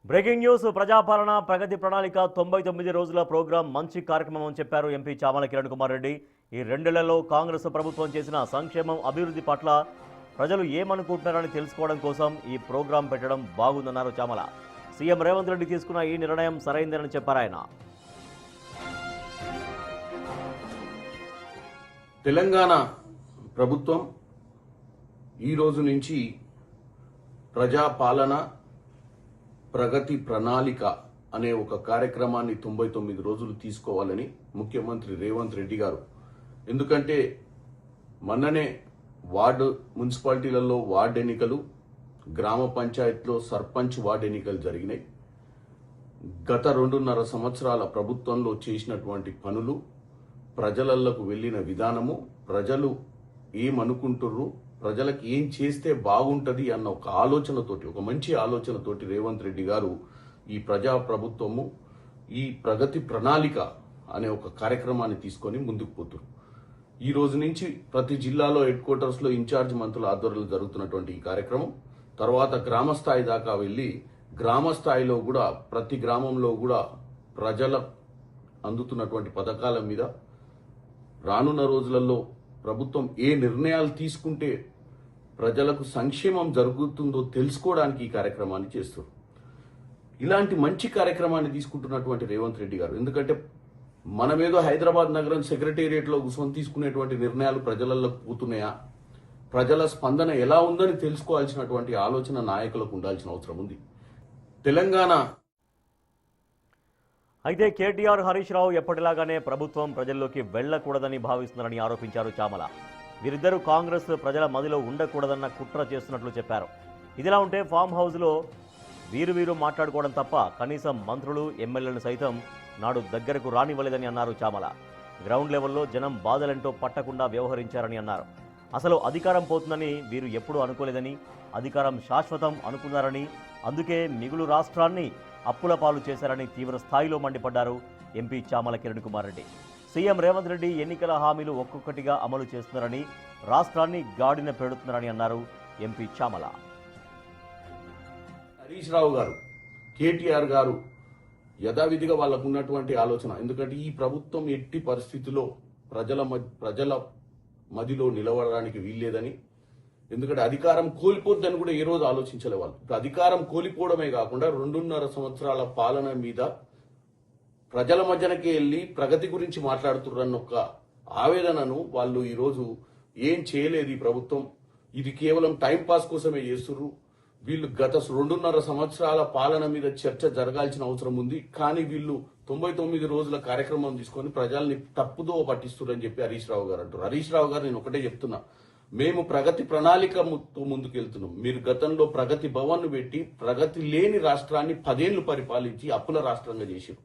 Breaking news ప్రజాపాలన ప్రగతి ప్రణాళిక 99 రోజుల programme మంచి కార్యక్రమం అని చెప్పారు ఎంపీ చామల కిరణ్ కుమార్ రెడ్డి। ఈ రెండేళ్లలో కాంగ్రెస్ ప్రభుత్వం చేసిన సంక్షేమం అభివృద్ధి పట్ల ప్రజలు ఏమనుకుంటున్నారని తెలుసుకోవడం కోసం ఈ ప్రోగ్రాం పెట్టడం బాగుందన్నారు చామల। సీఎం రేవంత్ రెడ్డి తీసుకున్న ఈ నిర్ణయం సరైందని చెప్పారు ఆయన। తెలంగాణ ప్రభుత్వం ఈ రోజు నుంచి ప్రజాపాలన ప్రగతి ప్రణాళిక అనే ఒక కార్యక్రమాన్ని 99 రోజులు తీసుకోవాలని ముఖ్యమంత్రి రేవంత్ రెడ్డి గారు, ఎందుకంటే మొన్ననే మున్సిపాలిటీలలో వార్డు ఎన్నికలు, గ్రామ పంచాయతీలో సర్పంచ్ వార్డు ఎన్నికలు జరిగినాయి। గత 2.5 సంవత్సరాల ప్రభుత్వంలో చేసినటువంటి పనులు, ప్రజలకు వెళ్ళిన విధానము, ప్రజలు ఏమనుకుంటుర్రు, ప్రజలకు ఏం చేస్తే బాగుంటది అన్న ఒక ఆలోచనతోటి, ఒక మంచి ఆలోచనతోటి రేవంత్ రెడ్డి గారు ఈ ప్రజా ప్రభుత్వము ఈ ప్రగతి ప్రణాళిక అనే ఒక కార్యక్రమాన్ని తీసుకొని ముందుకు పోతున్నారు। ఈ రోజు నుంచి ప్రతి జిల్లాలో హెడ్ క్వార్టర్స్ లో ఇన్ఛార్జ్ మంత్రుల ఆధ్వర్యంలో జరుగుతున్నటువంటి ఈ కార్యక్రమం తర్వాత గ్రామ స్థాయి దాకా వెళ్ళి, గ్రామ స్థాయిలో కూడా ప్రతి గ్రామంలో కూడా ప్రజల అందుతున్నటువంటి పథకాల మీద రానున్న రోజులలో ప్రభుత్వం ఏ నిర్ణయాలు తీసుకుంటే ప్రజలకు సంక్షేమం జరుగుతుందో తెలుసుకోవడానికి ఈ కార్యక్రమాన్ని చేస్తారు। ఇలాంటి మంచి కార్యక్రమాన్ని తీసుకుంటున్నటువంటి రేవంత్ రెడ్డి గారు, ఎందుకంటే మనమేదో హైదరాబాద్ నగరం సెక్రటేరియట్లో కూర్చొని తీసుకునేటువంటి నిర్ణయాలు ప్రజలలో పోతున్నాయా, ప్రజల స్పందన ఎలా ఉందని తెలుసుకోవాల్సినటువంటి ఆలోచన నాయకులకు ఉండాల్సిన అవసరం ఉంది। తెలంగాణ అయితే కేటీఆర్, హరీష్ రావు ఎప్పటిలాగానే ప్రభుత్వం ప్రజల్లోకి వెళ్లకూడదని భావిస్తున్నారని ఆరోపించారు చామల। వీరిద్దరూ కాంగ్రెస్ ప్రజల మదిలో ఉండకూడదన్న కుట్ర చేస్తున్నట్లు చెప్పారు। ఇదిలా ఉంటే ఫామ్ హౌస్లో వీరు మాట్లాడుకోవడం తప్ప కనీసం మంత్రులు, ఎమ్మెల్యేలను సైతం నాడు దగ్గరకు రానివ్వలేదని అన్నారు చామల। గ్రౌండ్ లెవెల్లో జనం బాధలంటో పట్టకుండా వ్యవహరించారని అన్నారు। అసలు అధికారం పోతుందని వీరు ఎప్పుడూ అనుకోలేదని, అధికారం శాశ్వతం అనుకున్నారని, అందుకే మిగులు రాష్ట్రాన్ని అప్పుల పాలు చేశారని తీవ్ర స్థాయిలో మండిపడ్డారు ఎంపీ చామల కిరణ్ కుమార్ రెడ్డి। సీఎం రేవంత్ రెడ్డి ఎన్నికల హామీలు ఒక్కొక్కటిగా అమలు చేస్తున్నారని, రాష్ట్రాన్ని గాడిన పెడుతున్నారని అన్నారు ఎంపీ చామల। హరీష్ రావు గారు, కేటీఆర్ గారు యథావిధిగా వాళ్ళకు ఉన్నటువంటి ఆలోచన, ఎందుకంటే ఈ ప్రభుత్వం ఎట్టి పరిస్థితిలో ప్రజల మదిలో నిలవడానికి వీల్లేదని, ఎందుకంటే అధికారం కోల్పోద్దని కూడా ఏ రోజు ఆలోచించలే వాళ్ళు। ఇప్పుడు అధికారం కోల్పోవడమే కాకుండా 2.5 సంవత్సరాల పాలన మీద ప్రజల మధ్యనకి వెళ్ళి ప్రగతి గురించి మాట్లాడుతుర్రన్న ఒక ఆవేదనను వాళ్ళు ఈరోజు ఏం చేయలేదు ఈ ప్రభుత్వం, ఇది కేవలం టైం పాస్ కోసమే చేస్తుర్రు, వీళ్ళు గత 2.5 సంవత్సరాల పాలన మీద చర్చ జరగాల్సిన అవసరం ఉంది, కానీ వీళ్ళు 99 రోజుల కార్యక్రమం తీసుకొని ప్రజల్ని తప్పుదో పట్టిస్తున్నారని చెప్పి హరీష్ రావు గారు అంటారు। హరీష్ రావు గారు, నేను ఒకటే చెప్తున్నా, మేము ప్రగతి ప్రణాళికతో ముందుకెళ్తున్నాం। మీరు గతంలో ప్రగతి భవన్ పెట్టి ప్రగతి లేని రాష్ట్రాన్ని 10 ఏళ్లు పరిపాలించి అప్పుల రాష్ట్రంగా చేశారు।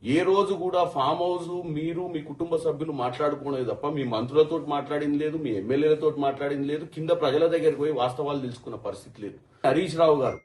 ఏ రోజు కూడా ఫామ్ హౌస్ మీరు మీ కుటుంబ సభ్యులు మాట్లాడుకోలేదు తప్ప మీ మంత్రులతో మాట్లాడింది లేదు, మీ ఎమ్మెల్యేలతో మాట్లాడింది లేదు, కింద ప్రజల దగ్గరికి పోయి వాస్తవాలు తెలుసుకున్న పరిస్థితి లేదు। హరీష్ రావు గారు